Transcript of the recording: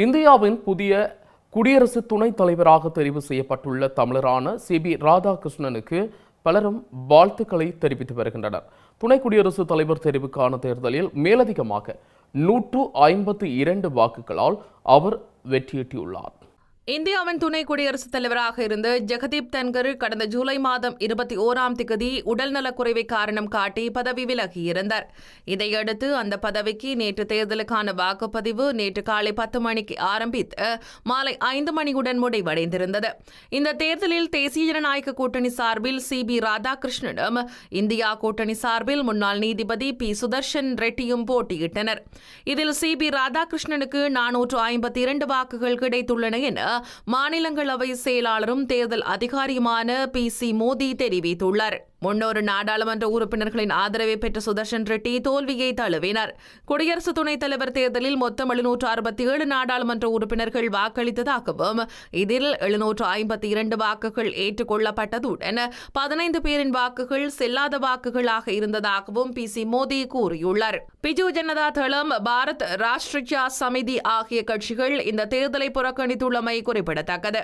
இந்தியாவின் புதிய குடியரசு துணைத் தலைவராக தெரிவு செய்யப்பட்டுள்ள தமிழரான சிபி ராதாகிருஷ்ணனுக்கு பலரும் வாழ்த்துக்களை தெரிவித்து வருகின்றனர். துணை குடியரசுத் தலைவர் தெரிவுக்கான தேர்தலில் மேலதிகமாக 152 வாக்குகளால் அவர் வெற்றியீட்டியுள்ளார். இந்தியாவின் துணை குடியரசுத் தலைவராக இருந்த ஜெகதீப் தன்கர் கடந்த ஜூலை மாதம் 21 உடல்நலக்குறைவை காரணம் காட்டி பதவி விலகியிருந்தார். இதையடுத்து அந்த பதவிக்கு நேற்று தேர்தலுக்கான வாக்குப்பதிவு நேற்று காலை 10 மணிக்கு ஆரம்பித்து மாலை 5 மணியுடன் முடிவடைந்திருந்தது. இந்த தேர்தலில் தேசிய ஜனநாயக கூட்டணி சார்பில் சிபி ராதாகிருஷ்ணனும், இந்தியா கூட்டணி சார்பில் முன்னாள் நீதிபதி பி சுதர்ஷன் ரெட்டியும் போட்டியிட்டனர். இதில் சிபி ராதாகிருஷ்ணனுக்கு 452 வாக்குகள் கிடைத்துள்ளன என மாநிலங்களவை செயலாளரும் தேர்தல் அதிகாரியுமான பி.சி. மோடி தெரிவித்துள்ளார். முன்னொரு நாடாளுமன்ற உறுப்பினர்களின் ஆதரவை பெற்ற சுதர்ஷன் ரெட்டி தோல்வியை தழுவினார். குடியரசு துணைத் தலைவர் தேர்தலில் மொத்தம் 767 நாடாளுமன்ற உறுப்பினர்கள் வாக்களித்ததாகவும் இதில் 752 வாக்குகள் ஏற்றுக்கொள்ளப்பட்டதுடன் 15 பேரின் வாக்குகள் செல்லாத வாக்குகளாக இருந்ததாகவும் பி.சி. மோடி கூறியுள்ளார். பிஜு ஜனதா தளம், பாரத் ராஷ்டிரிய சமிதி ஆகிய கட்சிகள் இந்த தேர்தலை புறக்கணித்துள்ளமை குறிப்பிடத்தக்கது.